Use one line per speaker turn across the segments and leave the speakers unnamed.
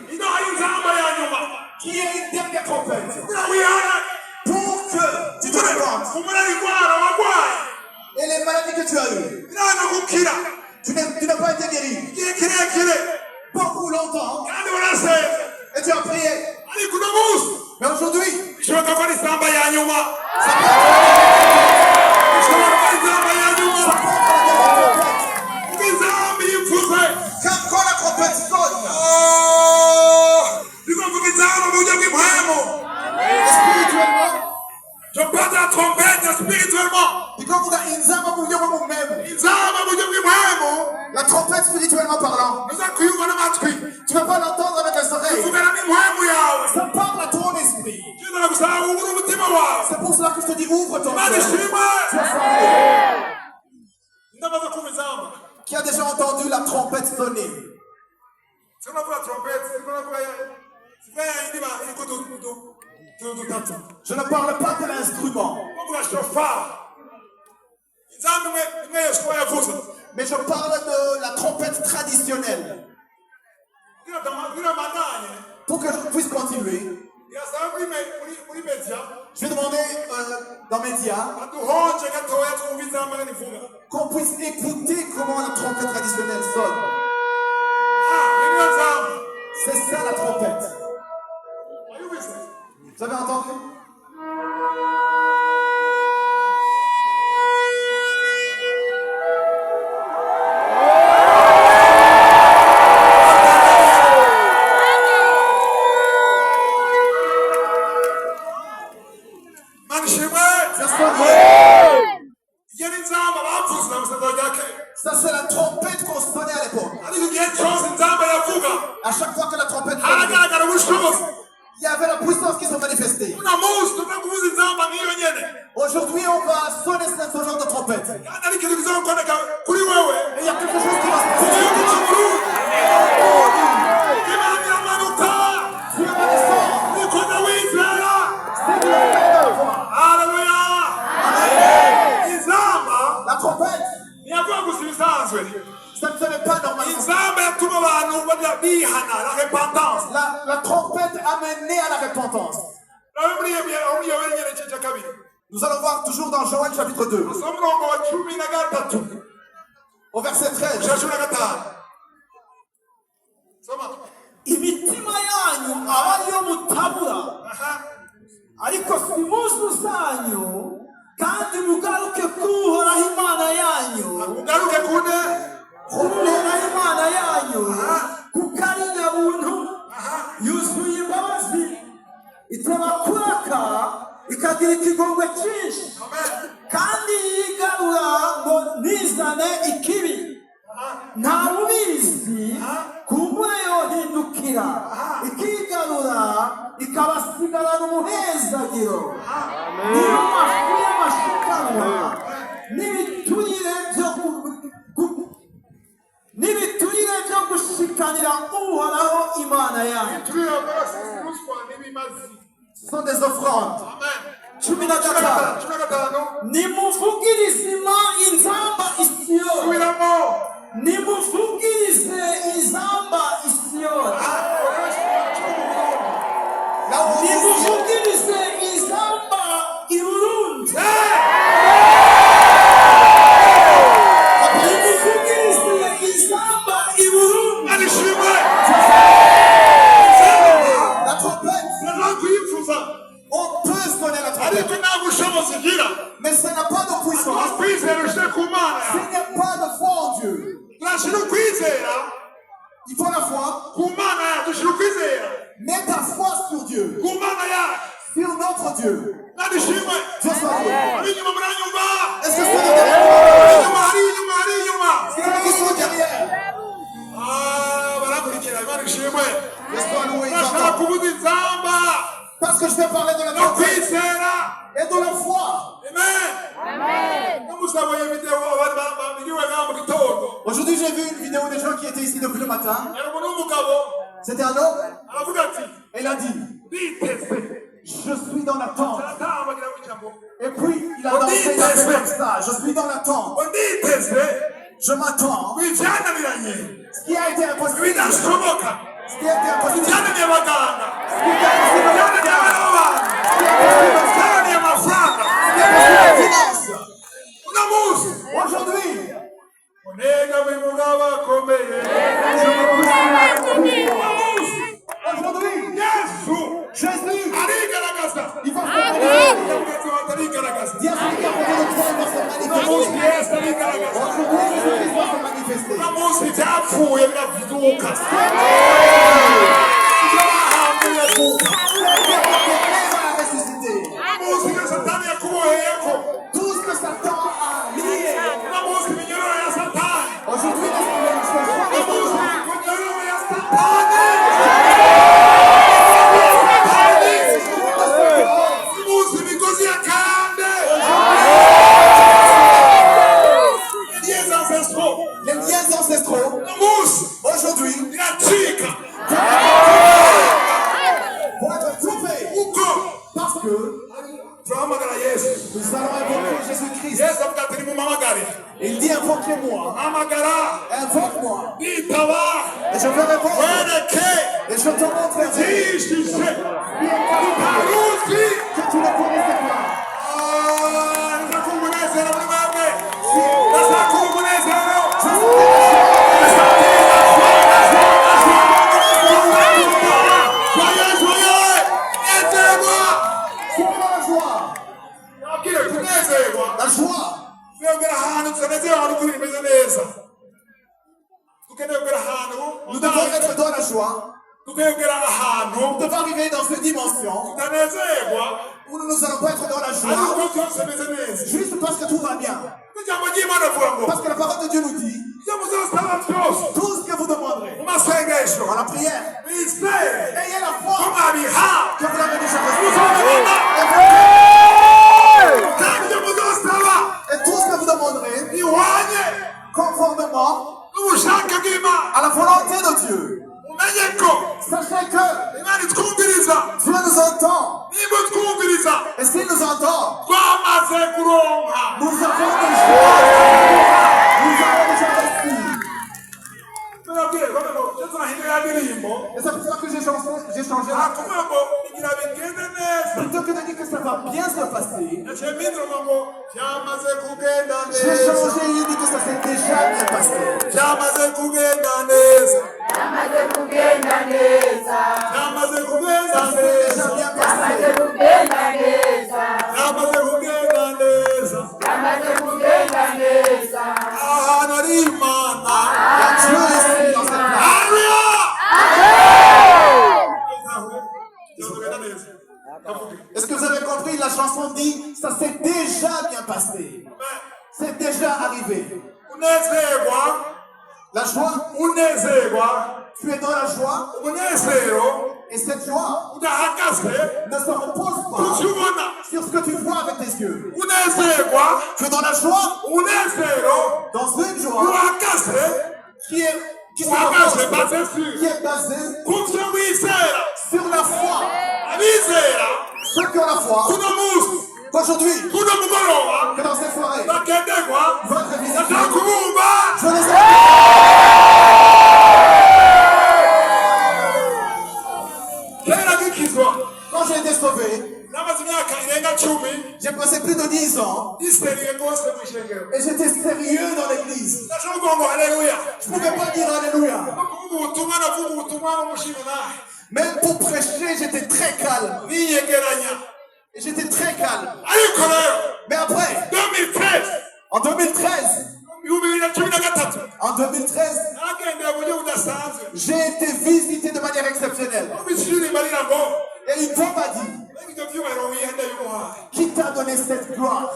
Il qui est une dernière trompette pour que tu te répandes. Et les maladies que tu as eues, tu n'as pas été guéri beaucoup longtemps et tu as prié. Mais aujourd'hui, quand la trompette sonne, spirituellement,
je parle de la trompette spirituellement.
La trompette spirituellement parlant, tu ne vas pas l'entendre avec les oreilles. Ça parle à ton esprit. C'est pour cela que je te dis ouvre ton cœur. Tu vas savoir. Qui a déjà entendu la trompette sonner? Je ne parle pas de l'instrument, mais je parle de la trompette traditionnelle. Pour que je puisse continuer, je vais demander dans Média qu'on puisse écouter comment la trompette traditionnelle sonne. C'est ça la trompette. Vous avez entendu? Ça c'est la trompette qu'on sonnait à l'époque. À chaque fois que la trompette sonnait, il y avait la puissance qui se manifestait. Aujourd'hui, on va sonner ce genre de trompette. Et il y a quelque chose qui va se passer. La trompette, ça ne serait pas normalement. La trompette amenait à la repentance. Nous allons voir toujours dans Joël chapitre 2, au verset 13.
Imitima yanyu abariyo mutabura ariko si impuzu zanyu kandi mugaruke kuhoraho Imana yanyu kuhoraho Imana yanyu kuko ari nyabuntu yuzuye imbabazi itabakuraka ikagira ikigongwe cyinshi kandi yigarura ngo ntizane ikibi nta mubizi kumbure yohindukira ikigarura ikabasigarana umuhezagiro niyo mafu y'amashikanwa n'ibiturire byo gushikanira uhoraho Imana yanyu.
Ce sont des offrandes.
Cumi na gatanu. Nimuvugirize inzamba Isiyoni. Nimuvugirize inzamba Isiyoni. Nimuvugirize inzamba i Burundi. Nimuvugirize inzamba i Burundi.
La trompette, on peut sonner la trompette, mais ça n'a pas de puissance. Ce n'est pas de foi en Dieu. Il faut la foi. Mets ta foi sur Dieu, sur notre Dieu. Dieu soit loué. Est-ce que c'est le qui sont derrière? Dieu soit loué. Parce que je vais parler de la trompette et de la foi. Aujourd'hui, j'ai vu une vidéo des gens qui étaient ici depuis le matin. C'était un homme. Et il a dit, je suis dans l'attente. Et puis, il a dansé comme ça. Je suis dans l'attente. Je m'attends. Ce qui a été impossible Ce qui était impossible.
byananiye abaganga,
Ce qui était impossible.
byananiye abayobozi, byananiye amafaranga. Uno munsi
Aujourd'hui,
unenga mugabo akomeye.
aujourd'hui,
Yesu
Jésus,
arigaragaza,
il va se manifester.
mugenzi wawe arigaragaza.
Dis à celui qui est à côté de toi, il va se
Uno munsi
manifester.
Yesu arigaragaza.
Aujourd'hui, Jésus-Christ va se manifester.
Uno munsi ibyapfuye biravyuka, ibyo bahambuye vuka.
Il va ressusciter.
Uno munsi iyo Satani yakuboheyeko,
Tout ce que Satan a lié.
uno munsi iminyororo ya Satani,
Aujourd'hui,
uno munsi
laisse-moi
iminyororo ya Satani, uno munsi imigozi ya kande, les ancestraux,
les liens ancestraux.
uno munsi
Aujourd'hui,
iracika
vont être trouvés.
kuko
Parce que
turahamagara Yesu.
nous allons invoquer Jésus-Christ.
Yesu avuga ati nimumamagare,
Il dit invoquez-moi.
hamagara,
Invoque-moi.
nitaba,
Et je vais répondre.
wereke,
Et je te montrerai
zishije, utaruzi.
que tu ne connaissais pas.
Ndashaka umunezero muri mwebwe, ndashaka umunezero. Joyeux, joyeux, nezerwa.
Sois dans la joie.
Nabwire kunezerwa,
La joie.
twebwera ahantu tutanezera ahantu kuri bimeze neza. Dukeneye kugera ahantu,
Nous devons être dans la joie.
dukeneye kugera ahantu
Nous devons arriver dans cette dimension
tutanezerwa,
où nous ne allons pas être dans la
ariko
joie
byose bimeze neza.
juste parce que tout va bien.
Ijambo ry'Imana avuga ngo,
Parce que la parole de Dieu nous dit
ibyo muzosaba byose
tout ce que vous demanderez
mu masengesho,
dans la prière.
bizere
Ayez la
ko
foi
mwabihawe.
que vous l'avez déjà reçu.
Muzobibona, kandi ibyo muzosaba
Et tout ce que vous demanderez
bihwanye
conformément
n'ubushake bw'Imana.
à la volonté de Dieu.
Umenye ko
Sachez que
Imana itwumviriza,
Dieu nous entend.
niba twumviriza
Et s'il nous entend,
twamaze kuronka.
nous avons déjà reçu.
Turabwire ko ngo icyo turahindura ya ndirimbo,
Et c'est pour ça que j'ai changé.
akuvuga ngo igira bigende neza.
Plutôt que de dire que ça va bien se passer,
Yaciye mpindura ngo byamaze kugenda
j'ai
neza,
changé et dit que ça s'est déjà bien passé.
byamaze kugenda neza,
Amaze kugenda neza,
byamaze kugenda
Ça s'est déjà
neza,
bien passé.
amaze kugenda neza,
byamaze kugenda neza.
amaze kugenda neza.
Ahantu ari Imana,
Dieu est ici dans cette place.
haleluya. Byamugenda neza. Kavuge.
Est-ce que vous avez compris? La chanson dit ça s'est déjà bien passé. C'est déjà arrivé.
Unezerwa,
La joie,
unezerwa,
tu es dans la joie
umunezero
et cette joie
udahagaze
ne se repose pas
kukibona.
sur ce que tu vois avec tes yeux.
Unezerwa,
Tu es dans la joie,
umunezero
dans une joie
uhagaze,
qui se
uhagaze
repose,
basé sur
qui est basée
kuvyo wizera.
sur la foi.
Abizera
Ceux qui ont la foi,
kuno munsi,
qu'aujourd'hui,
kuno mugoroba
que dans cette soirée,
bagenderwa,
votre visite,
ndashaka kubumva.
je les ai.
Kera gikizwa,
Quand j'ai été sauvé,
namaze imyaka irenga 10
j'ai passé plus de 10 ans
diseriye rwose mu ishengero.
et j'étais sérieux dans l'église.
Ndashaka kuvuga ngo haleluya.
Je ne pouvais pas dire Alléluia.
No kuvuga ubutumwa navuga ubutumwa n'umushima nawe.
Même pour prêcher, j'étais très calme.
Niyegeranya.
Et j'étais très calme.
Ariko rero,
Mais après,
2013,
en 2013,
ibihumbi bibiri na cumi na gatatu,
en 2013,
nagendera mu buryo budasanzwe.
j'ai été visité de manière exceptionnelle.
Ishuri barira ngo,
Et une femme m'a dit,
"Mbega ibyo byubahiro wiha ndabimuhaye.
qui t'a donné cette gloire?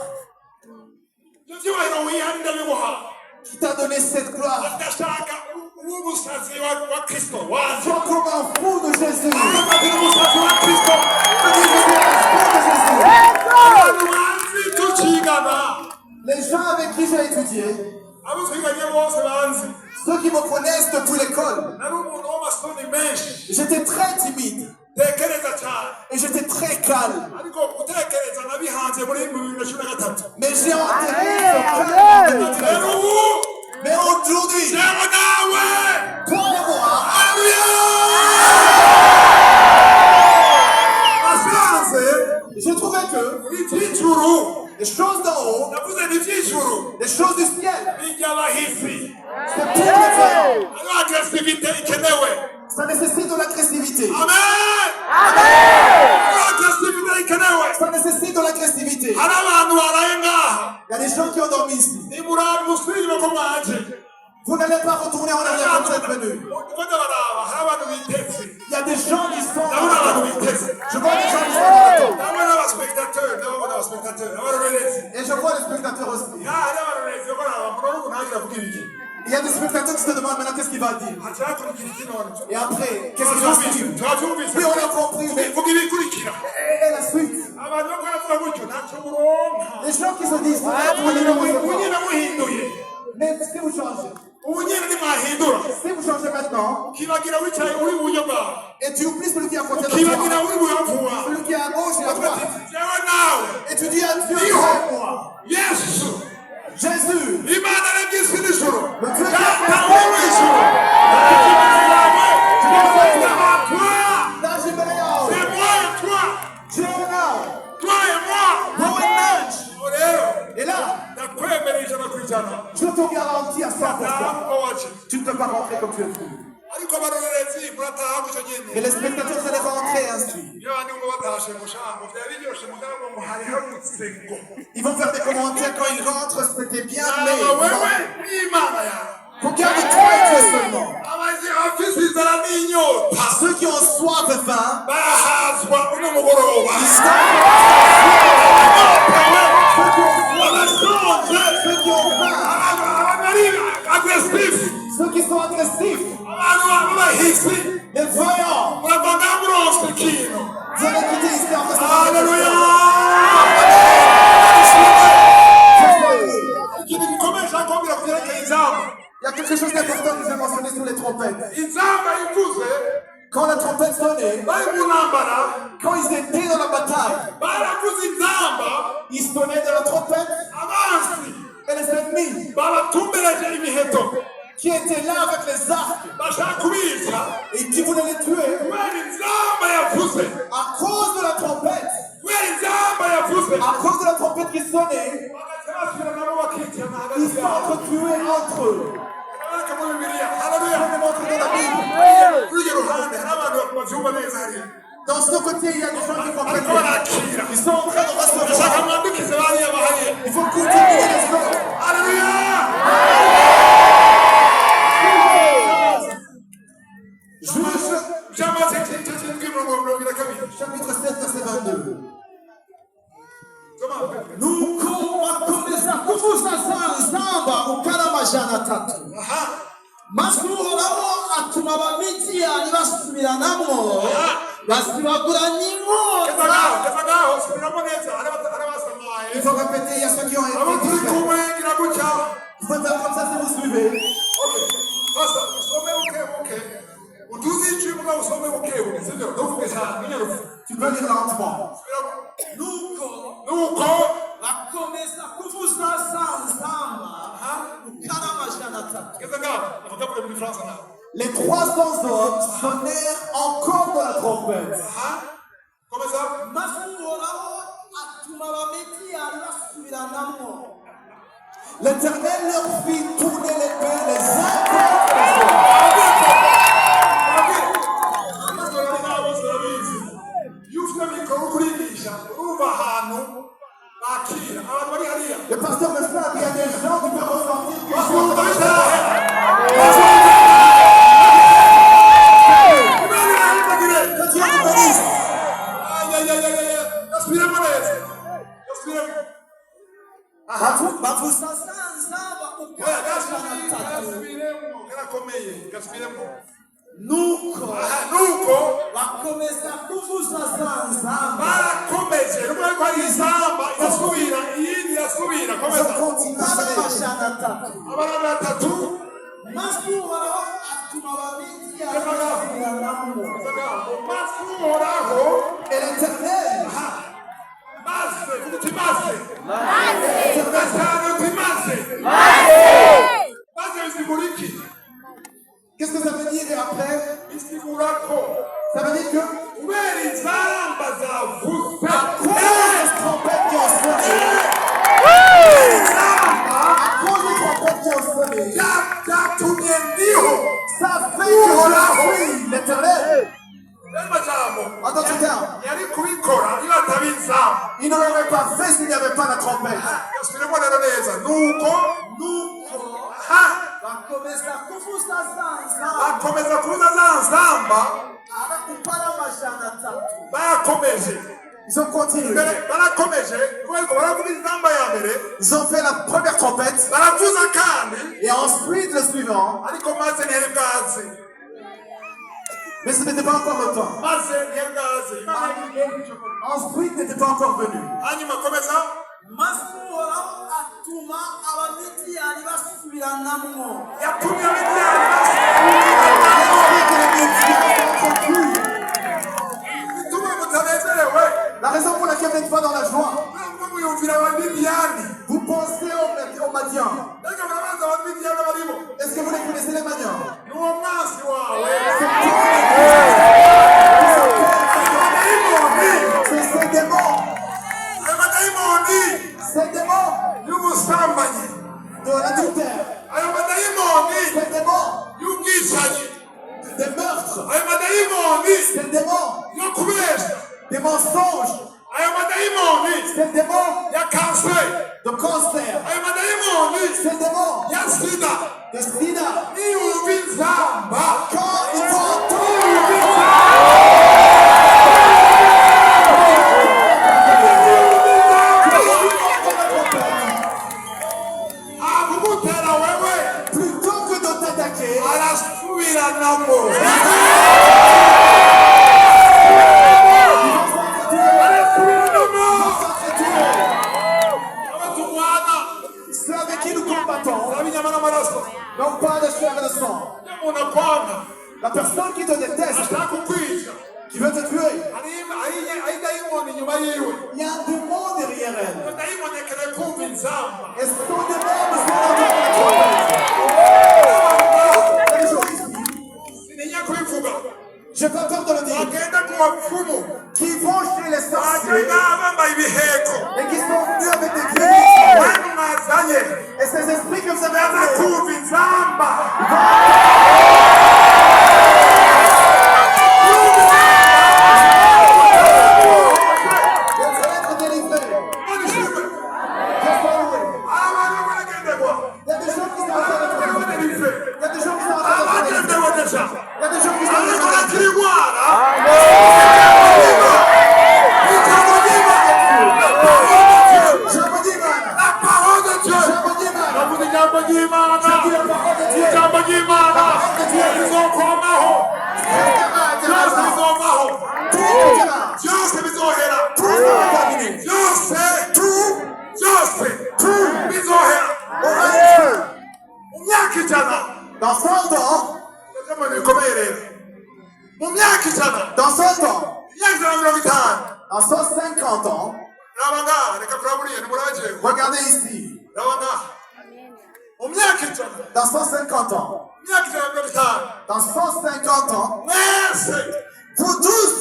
Ibyo byubahiro wiha ndabimuhaye."
Qui t'a donné cette gloire?
Ndashaka ubusazi wa Kristo waje.
Sois comme un fou de Jésus.
Ndashaka ubusazi wa Kristo.
Je dis, je suis un fou de Jésus.
Abantu banzi tukigana.
Les gens avec qui j'ai étudié,
Abo twiganye bose banzi.
ceux qui me connaissent depuis l'école,
Nari umuntu w'amasoni menshi.
j'étais très timide
Tekereza cyane.
et j'étais très calme.
Ariko gutekereza nabihanze muri 2013.
Mais j'ai enterré ce calme de notre
Rero
être.
ubu,
Mais aujourd'hui,
jewe nawe,
toi et moi,
haleluya.
nécessite de l'agressivité.
Amen.
Ça nécessite de l'agressivité. Il y a des gens qui ont dormi ici. Vous n'allez pas retourner en arrière comme vous êtes venus. Il y a des gens qui sont dans l'attente. Je vois des gens qui sont dans l'attente. Et je vois les spectateurs aussi. Il y a des spectateurs qui se demandent maintenant qu'est-ce qu'il va dire. Et après, qu'est-ce qu'il va dire? Oui, on a compris. Mais... Et la suite. Les gens qui se disent, mais si vous changez. Si vous changez maintenant, et tu oublies celui qui est à côté de toi, celui qui est à gauche et à droite, et tu dis à Dieu, moi, Jésus, le Dieu qui a et là, je te garantis à 100%, tu ne peux pas rentrer comme tu es venu. Et les spectateurs allaient rentrer ainsi. Ils vont faire des commentaires quand ils rentrent, c'était bien, mais... Regarde-toi et Dieu seulement. Ceux qui ont soif et faim, ceux qui ont faim, ceux qui sont agressifs, les voyants, vous allez quitter ici en faisant. Alléluia. Il y a quelque chose d'important que je vais mentionner sur les trompettes. Quand la trompette sonnait, quand ils étaient dans la bataille, ils sonnaient de la trompette et les ennemis qui étaient là avec les arcs et qui voulaient les tuer à cause de la trompette. À cause de la trompette qui sonnait, ils s'entretuaient entre eux. Je vais montrer dans la Bible. Dans ce côté, il y a des gens qui comprennent. Ils sont en train de recevoir. Il faut continuer les autres. Alléluia. Chapitre 7, verset 22.
Nuko bakomeza kuvuza nzamba ukaramajana atatu. Maze Uhoraho atuma Abamidiyani basubiranamo basibagura n'inkota.
Il faut répéter, il y a ceux qui ont été distraits. Vous faites comme ça si vous suivez. Tu peux lire lentement.
Nuko bakomeza kuvuza nzamba ukaramajana atatu.
Les 300 hommes sonnèrent encore de la trompette.
Maze Uhoraho atuma Abamidiyani basubiranamo.
L'Éternel leur fit tourner les mains les uns contre les autres. Le pasteur me fait qu'il y a des gens qui peuvent ressentir qu'ils sont dans le
Nuko bakomeza kuvuza nzamba. Ukaramajana atatu. Maze Uhoraho atuma Abamidiyani basubiranamo.
Et l'Éternel qu'est-ce que ça veut dire après? Ça veut dire que à cause des trompettes qui ont sonné, ça fait que l'Éternel trompette.
Yasubiremo rero neza. Nuko
bakomeza kuvuza za nzamba
bakomeza kuvuza za nzamba.
upara amajana 3
Bakomeje.
Ils ont continué.
Barakomeje. Kubera barakubiza inzamba ya mbere.
Ils ont fait la première trompette.
Baravuza kandi.
Et ensuite le suivant.
Ariko maze ntiyari bwazi.
Mais ce n'était pas encore le temps.
Maze ntiyari bwazi.
Ensuite n'était pas encore venu.
Hanyuma komeza.
Masuhoraho atuma abamidiyani basubiranamwo
Yatumye abidiyani bituma mutanezerewe.
La raison pour laquelle vous n'êtes pas dans la joie.
Muyumvira abamidiyani.
Vous pensez aux Madians.
Reka murabaza abamidiyani barimo.
Est-ce que vous les connaissez les Madians?
Nuwo mwasi wawe.
C'est ces démons.
Amadayimoni
Ces démons
y'ubusambanyi.
de l'adultère.
Ayo madayimoni
Ces démons
y'ubwicanyi.
des meurtres.
Ayo madayimoni
Ces démons
yo kubesha.
des mensonges.
Ayo madayimoni
Ces démons
ya kanseri.
de cancer.
Ayo madayimoni
Ces démons
ya sida.
de sida.
Niyumva inzamba.
Quand ils vont entendre
Akugutera wewe.
plutôt que de t'attaquer,
Arasubiranamo. Abaturwana.
ceux avec qui nous combattons
Abinyama n'amaraso.
n'ont pas de chair et de sang.
Iyo umuntu akwanga.
La personne qui te déteste,
Ashaka kukwica.
qui veut te tuer,
Ari dayimoni inyuma yiwe.
il y a un démon derrière elle.
Iyo dayimoni akeneye kumva inzamba.
Et son démon me fait entendre la trompette. Il y a des gens ici,
Sintinya kubivuga.
j'ai pas peur de le dire,
Bagenda ku bapfumu.
qui vont chez les sorciers
Bagenda bambaye ibiheko.
et qui sont venus avec des griffes.
Bantu mwazanye.
Et ces esprits que vous avez
Baza
amenés,
kumva inzamba.
vous allez être délivrés.
Imana ishimwe.
Dieu soit loué.
Hari abantu baragenderwa.
Il y a des gens qui sont en
Hari
train
abantu
d'être délivrés.
baragenderwa.
Il y a des gens qui sont en train d'être délivrés.
Abagendewe deja.
Il y a des gens qui sont en
Ariko
train d'être
arakira
délivrés.
indwara. Ijambo ry'Imana.
Je vous dis, man.
La parole de Dieu.
Je vous dis, man.
Ndavuga ijambo ry'Imana.
Je dis la parole de Dieu.
Ijambo ry'Imana. Rizokomaho. Byose bizovaho.
Tout dira.
Byose bizohera.
Tout sera terminé.
Byose bizohera. Mu myaka ijana.
Dans 100 ans,
Ndabyamani bikomeye rero. Mu myaka ijana.
dans 100 ans,
Imyaka ijana na mirongo itanu.
dans 150 ans,
Raba ngaha reka turaburiye nimurabajewe.
regardez ici,
Raba ngaha. Mu myaka ijana.
dans 150 ans,
Mu myaka ijana na mirongo itanu.
dans 150 ans,
Mwese.
vous tous,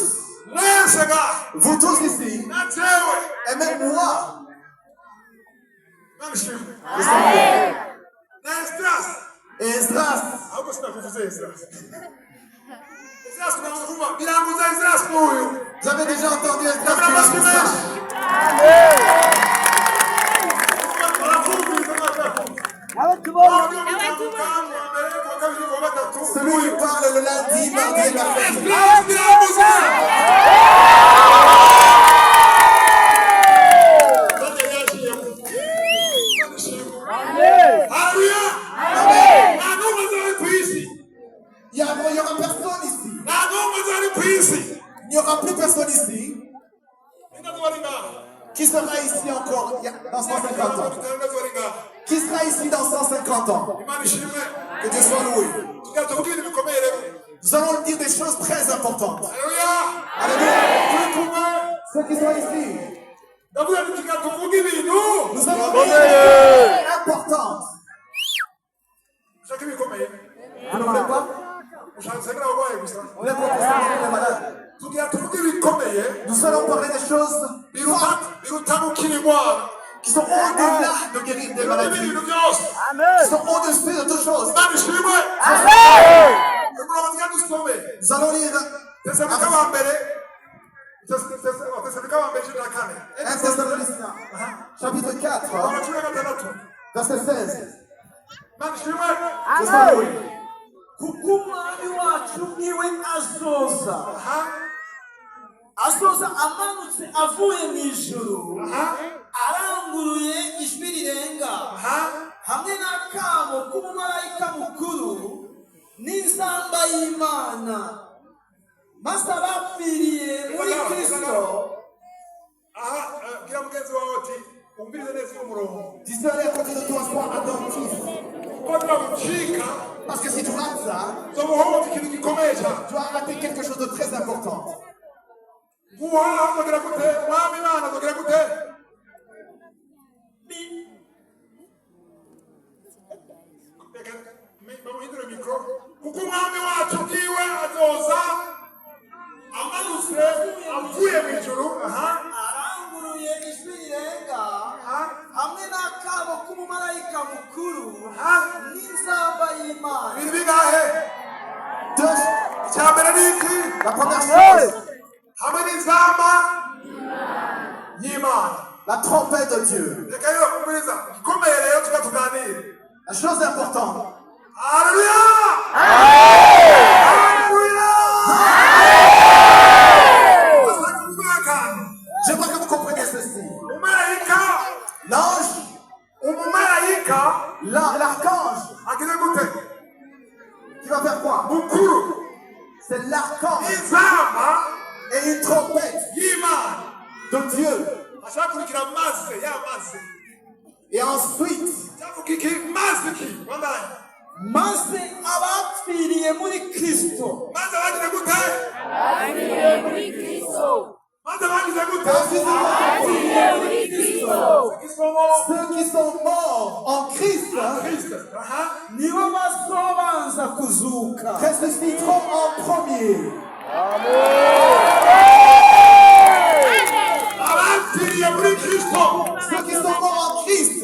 Mwese ngaha.
vous tous ici,
Na jewe.
et même moi,
Imana ishimwe. Na Esdras.
et Esdras,
Ahubwo sinakuvuze Esdras. Esdras tunavuze kuva. Biranguza Esdras n'uyu.
vous avez déjà entendu Esdras
Kabla
qui
amajwi
dit ça.
menshi. Barakumviriza n'abatakumva.
Celui qui parle le lundi, mardi et mercredi. Il y aura personne ici. Il n'y aura plus personne ici qui sera ici encore dans 150 ans. Qui sera ici dans 150 ans? Que Dieu soit loué. Nous allons dire des choses très importantes. Alléluia. Ceux qui sont ici, nous allons dire des choses importantes. Vous ne voulez pas? On est pour les malades. Nous allons parler des choses qui sont au-delà de guérir des maladies. Qui sont au-dessus de toutes choses.
Nous
Nous allons lire
Wathesalonike wa mbere cumi na kane
1 Thessaloniciens, chapitre 4,
umurongo cumi na gatandatu
verset 16.
Imana ishimwe.
Amen.
kuko umwami wacu niwe azoza amanutse avuye mu ijuru, aranguruye ijwi rirenga, hamwe n'akamo k'umumarayika mukuru n'inzamba y'Imana, maze abapfiriye muri Kristo.
Bwira mugenzi wawe ati umvirize neza uwo murongo.
Dis-le à côté de toi, sois attentif.
Kuko ntibagucika
Parce que si tu rates ça,
uzoba ikintu gikomeye cyane.
tu vas rater quelque chose de très important.
Uhoraho azogira gute? Umwami Imana azogira gute? Bamuhindure mikoro. Kuko umwami wacu bwiwe azoza amanutse avuye mu ijuru,
aranguruye ijwi rirenga, hamwe n'akamo k'umumarayika mukuru n'inzamba y'Imana.
ibintu bingahe?
Deux.
Icya mbere ni iki?
La première chose,
Hamwe n'inzamba y'Imana.
la trompette de Dieu.
Reka rero kumviriza igikomeye rero tuba tuganire.
La chose importante.
Haleluya! Haleluya! Ndashaka kuvuga akantu.
J'aimerais que vous compreniez ceci.
Umumarayika
L'archange,
agize gute?
qui va faire quoi?
Mukuru
C'est l'archange
inzamba
et une trompette
y'Imana
de Dieu.
ashaka kurikira maze ya maze
Et ensuite,
cyavuga iki? Maze ki wambaye
maze abapfiriye muri Kristo
maze bagize gute?
Abapfiriye muri Kristo.
Maze bagize gute?
Abapfiriye muri Kristo.
ceux qui sont morts en Christ
nibo bazobanza kuzuka.
ressusciteront en premier.
Abapfiriye muri Kristo.
Ceux qui sont morts en Christ.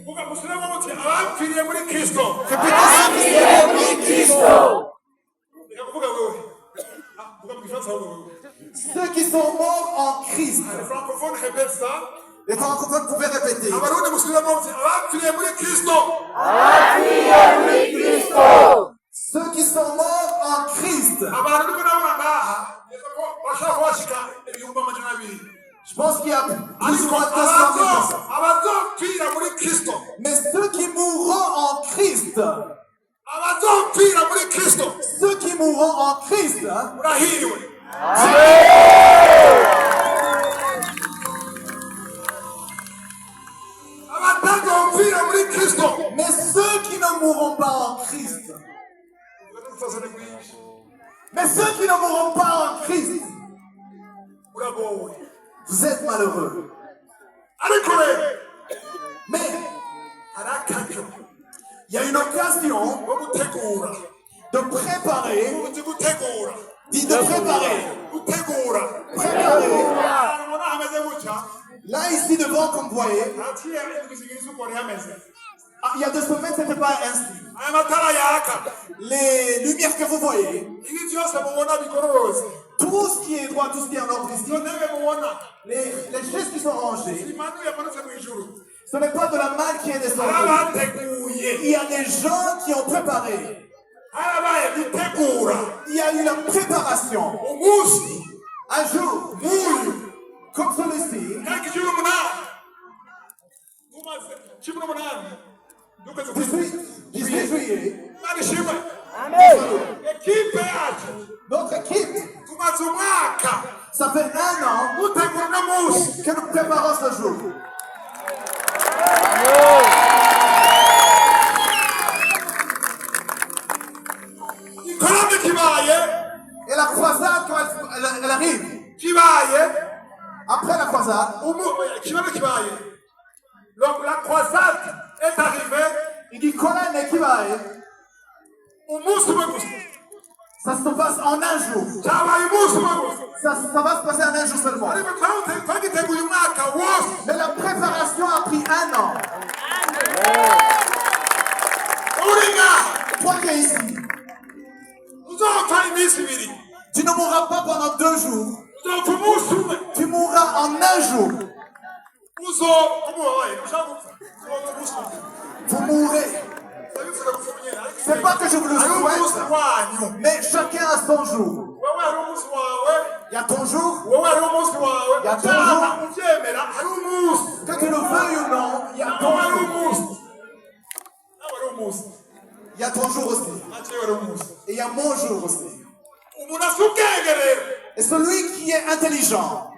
Vuga musubiremo muti abapfiriye muri Kristo.
Abapfiriye muri Kristo.
Reka kuvuga wewe. Vuga mu Gifaransa wewe.
Ceux qui sont morts en Christ.
Les francophones répètent ça.
Les francophones pouvaient répéter.
Abarundi musubiremo muti abapfiriye muri Kristo.
Abapfiriye muri Kristo.
Ceux qui sont morts en Christ.
Abantu niko nabona ngaha bashaka kubashika ibihumbi amajana abiri.
Je pense qu'il y a plus ou
Ariko
moins 200 000 personnes.
abazopfira muri Kristo.
Mais ceux qui mourront en Christ,
Abazopfira muri Kristo.
ceux qui mourront en Christ,
Urahiriwe. Abatazopfira muri Kristo.
mais ceux qui ne mourront pas en Christ, mais ceux qui ne mourront pas en Christ,
Uragowe.
vous êtes malheureux.
Ariko rero
Mais
hari akaryo
il y a une occasion
ko gutegura.
de préparer,
Uzi gutegura.
dit de préparer,
Gutegura.
préparer.
Ahantu ubona hameze gutya.
Là, ici devant, comme vous voyez,
Haciye ibisigirizi uko hari hameze.
il y a 2 semaines, ce n'était pas ainsi.
Aya matara yaka.
Les lumières que vous voyez,
Ibi byose mubona bigororotse.
tout ce qui est droit, tout ce qui est en ordre ici,
Izo ntebe mubona.
les chaises qui sont rangées,
Imanu yamanutse mu ijuru.
ce n'est pas de la malle qui est descendue.
Abateguye.
Il y a des gens qui ont préparé.
Harabaye gutegura.
Il y a eu la préparation.
Umunsi.
Un jour, comme celui-ci,
Tariki 18. Umaze 18. Dukwezi
18 juillet,
Imana ishimwe.
Amen.
Ekipe yacu.
notre équipe,
Tumaze umwaka.
ça fait 1 an
Gutegura uno munsi.
que nous préparons ce jour.
Ikorane kibaye.
Et la croisade, quand elle arrive,
Kibaye.
après la croisade,
Ikibazo kibaye. La croisade est arrivée.
il dit Colonne qui va,
Umunsi umwe gusa.
ça se passe en 1 jour.
Cyabaye umunsi umwe gusa.
Ça va se passer en 1 jour seulement.
Ariko twagiteguye umwaka wose.
Mais la préparation a pris 1 an.
Uri ngaha.
Toi qui es ici,
Uzopfa iminsi ibiri.
tu ne mourras pas pendant 2 jours. Tu mourras en un jour. Vous mourrez. C'est pas que je vous le souhaite, mais chacun a son jour. Il y a ton jour. Il y a ton jour. Que tu le veuilles ou non, il y a ton jour. Il y a ton jour aussi. Et il y a mon jour aussi. Et celui qui est intelligent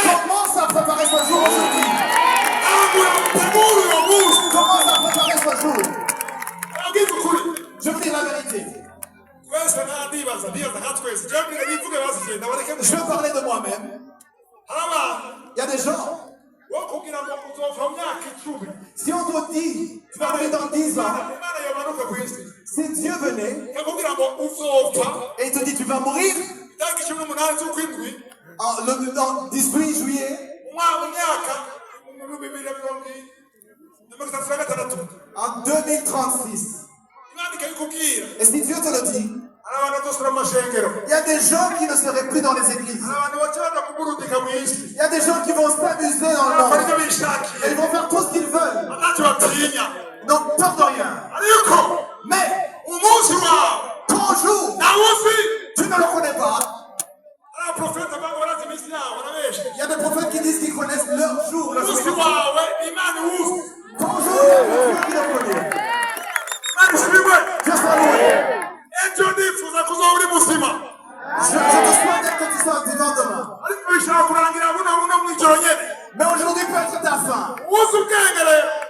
commence à préparer son jour aujourd'hui. Commence à préparer son jour. Je vous dis la vérité. Je veux parler de moi-même. Il y a des gens. Si on te dit, tu vas mourir dans 10 ans, si Dieu venait et il te dit tu vas mourir en 18 juillet en 2036, et si Dieu te le dit, il y a des gens qui ne seraient plus dans les églises. Il y a des gens qui vont s'amuser dans le monde. Et ils vont faire tout ce qu'ils veulent. Donc peur de rien. Mais ton jour, tu ne le connais pas. Il y a des prophètes qui disent qu'ils connaissent leur jour. Ton jour, Dieu qui le connaît. Dieu soit loué. Je te souhaite que tu sois vivant demain. Mais aujourd'hui peut être ta fin.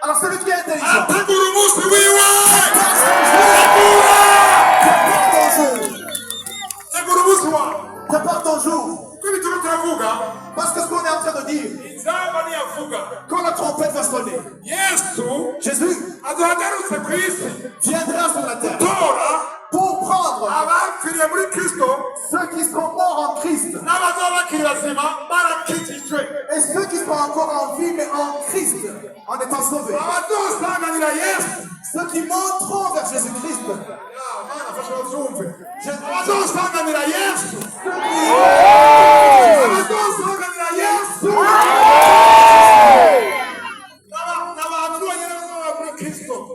Alors celui qui est intelligent, prépare ton jour. Parce que ce qu'on est en train de dire, quand la trompette va sonner, Jésus viendra sur la terre pour prendre ceux qui seront morts en Christ et ceux qui sont encore en vie mais en Christ en étant sauvés. Ceux qui monteront vers Jésus-Christ.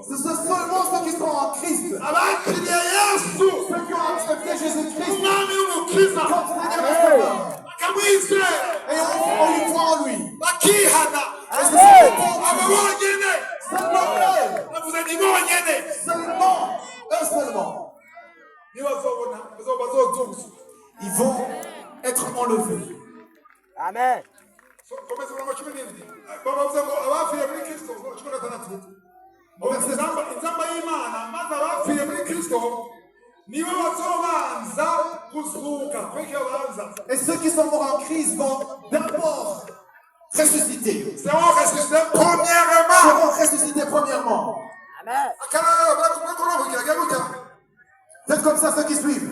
Ce sont seulement ceux qui sont en Christ. Ceux qui ont accepté Jésus-Christ comme Seigneur et Sauveur. Et on y croit en lui. Et c'est seulement eux seulement. Ils vont être enlevés.
Amen.
Et ceux qui sont morts en Christ vont d'abord ressusciter. Seront ressuscités premièrement.
Amen.
Faites comme ça ceux qui suivent.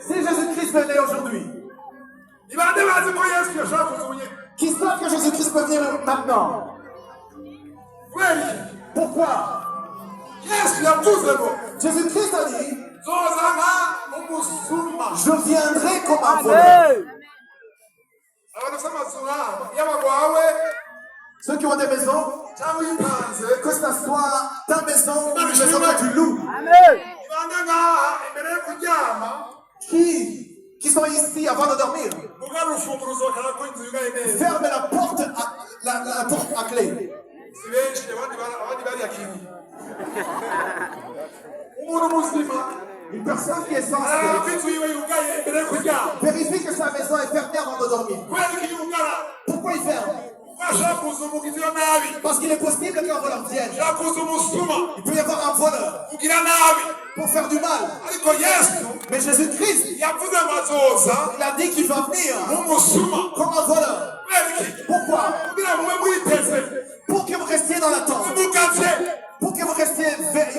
Si Jésus-Christ venait aujourd'hui, qui savent que Jésus-Christ peut venir maintenant? Pourquoi? Jésus-Christ a dit, je viendrai comme un voleur. Ceux qui ont des maisons, que ce soit ta maison ou une maison que tu loues, qui sont ici avant de dormir, ferme la porte à clé. Une personne qui est censée vérifie que sa maison est fermée avant de dormir. Pourquoi il ferme? Parce qu'il est possible qu'un voleur vienne. Il peut y avoir un voleur pour faire du mal. Mais Jésus-Christ, il a dit qu'il va venir comme un voleur. Pourquoi? Pour que vous restiez dans l'attente. Pour que vous restiez,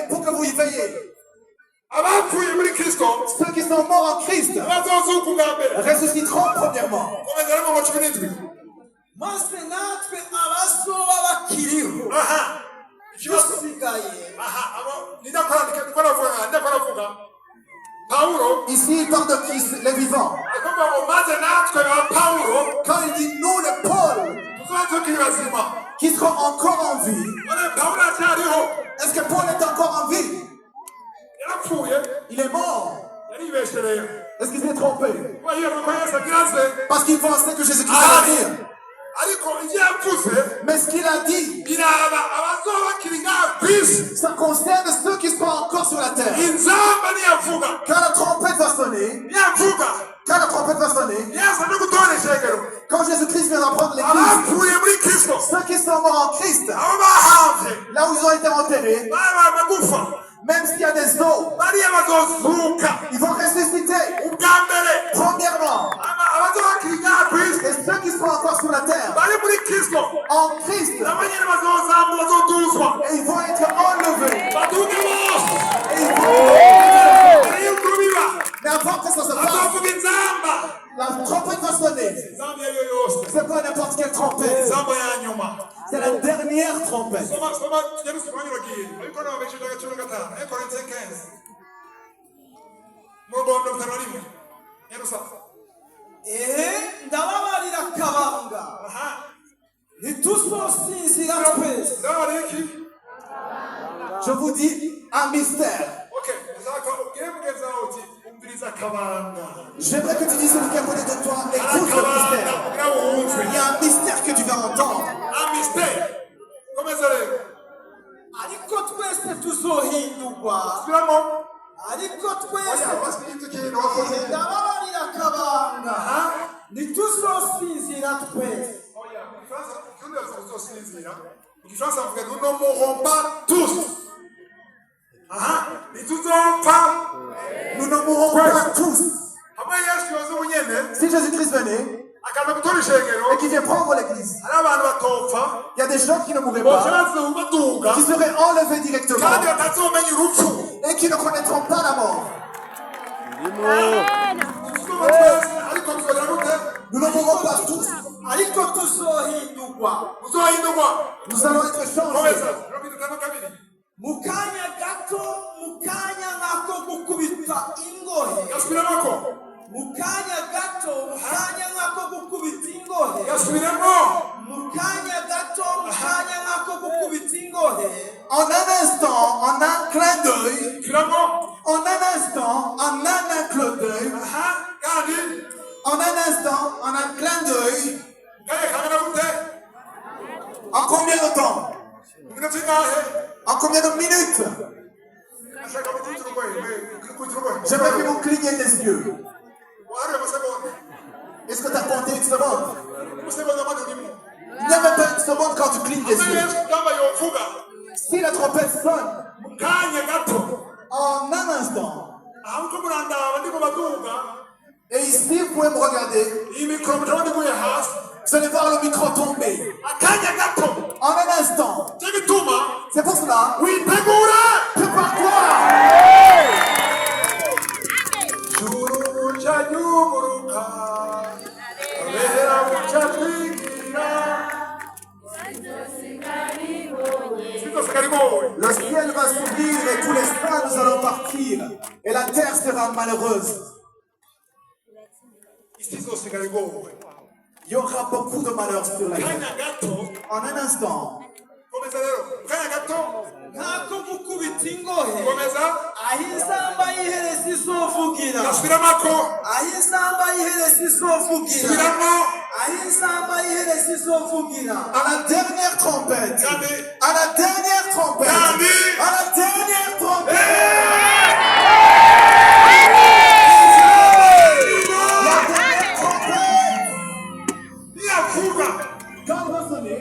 pour que vous y veillez. Ceux qui sont morts en Christ ressusciteront premièrement.
Paulo
Ici, il parle de Christ, les vivants.
avuga ngo maze natwe ba Paulo
Quand il dit nous, les Paul,
tuzoba tukiri bazima.
qui seront encore en vie,
None Paulo aracyariho,
est-ce que Paul est encore en vie?
yarapfuye,
Il est mort.
yaribeshereye.
Est-ce qu'il s'est trompé?
Kuba yibaza ko Yesu agira aze,
Parce qu'il pensait que Jésus-Christ allait venir.
ariko ibyo yavuze
Mais ce qu'il a dit,
biraba abazoba bakiri ngaha ku isi.
ça concerne ceux qui sont encore sur la terre.
Inzamba niyavuga,
Quand la trompette va sonner, quand la trompette va sonner,
Yesu ari gutora ishengero.
quand Jésus-Christ viendra prendre l'église,
Abapfuye muri Kristo,
ceux qui sont morts en Christ,
abo bahamvye,
là où ils ont été enterrés,
babana gufa,
même s'il y a des eaux,
bariya bazozuka.
ils vont ressusciter.
Ubwa mbere,
Premièrement,
abazoba bakiri ngaha ku isi,
et ceux qui sont encore sur la terre,
bari muri Kristo,
en Christ,
nabo nyene bazozamura, bazoduzwa.
et ils vont être enlevés.
Baduge bose.
Et ils vont...
Hariyo ukuntu biba.
Mais avant que ça se passe,
Bazovuga inzamba.
la trompette va sonner.
Inzamba iyo ariyo yose.
C'est pas n'importe quelle trompette.
Inzamba ya nyuma.
C'est la dernière trompette.
Soma Yerusi mwanyuragiye. Ariko nababeshije agaciro gatanu. Korinto 15. Murongo wa 51. Yerusa.
ndababarira akabanga ntituzosinzira twese.
Ndabari iki?
Je vous dis un mystère.
Okay. Ndashaka ubwire mugenzi wawe uti umviriza akabanga.
J'aimerais que tu dises celui qui est à côté de toi, écoute le mystère.
Kugira ngo wumve.
Il y a un mystère que tu vas entendre.
Un mystère. Komeza rero.
ariko twese tuzohindurwa.
Subiramo.
ariko
Oya,
twese
basikintu kintu wakoze.
ndababarira akabanga ntituzosinzira twese.
Mu Gifaransa bavuga nous ne mourrons pas tous. Ntituzopfa.
Nous ne mourrons pas tous.
Hamwe Yesu yoza ubunyene
Si Jésus-Christ venait
akaza gutora ishengero,
et qu'il vient prendre l'église,
hari abantu batopfa
il y a des gens qui ne mourraient
bose
pas,
baduga
qui seraient enlevés directement
kandi batazomenya urupfu.
et qui ne connaîtront pas la mort.
Tuzopfa twese ariko tuzogira gute?
Nous ne mourrons pas tous.
ariko tuzohindurwa.
Muzohindurwa.
Nous allons être changés.
Komeza. Mirongo itanu na kabiri.
mu kanya gato, mu kanya nk'ako gukubita ingohe.
Gasubiramo ko.
mu kanya gato, mu kanya nk'ako gukubita ingohe.
Gasubiramo.
mu kanya gato, mu kanya nk'ako gukubita ingohe.
En un instant, en un clin d'œil,
Subiramo.
en un instant, en un clin d'œil,
Kandi.
en un instant, en un clin d'œil,
Kaya kangana gute?
en combien de temps?
Iminota ingahe?
En combien de minutes?
Ashaka gukubita urugohe. Gukubita urugohe.
J'aimerais que vous cligniez des yeux.
Wahariwe amasegonda.
Est-ce que tu as compté une seconde?
Umusegonda amande urimo.
Il n'y a même pas une seconde quand tu clignes des yeux.
Yesu kugamba yovuga.
Si la trompette sonne,
Mu kanya gato.
en un instant,
Aho uko murandaba ndiko baduga.
et ici vous pouvez me regarder,
Iyi mikoro mutabona iguye hasi.
vous allez voir le micro tomber.
Akanya gato.
En un instant.
Cyo gituma
C'est pour cela,
witegura.
prépare-toi.
Juru cha nyumuruka. Abera mucha twigira.
Le ciel va s'ouvrir et tous les saints nous allons partir. Et la terre sera malheureuse. Il y aura beaucoup de malheurs sur la terre. En un instant,
nk'ako gukubita ingohe. aho insamba y'iheresi izovugira. aho insamba y'iheresi izovugira. aho insamba y'iheresi izovugira.
à la dernière trompette, à la dernière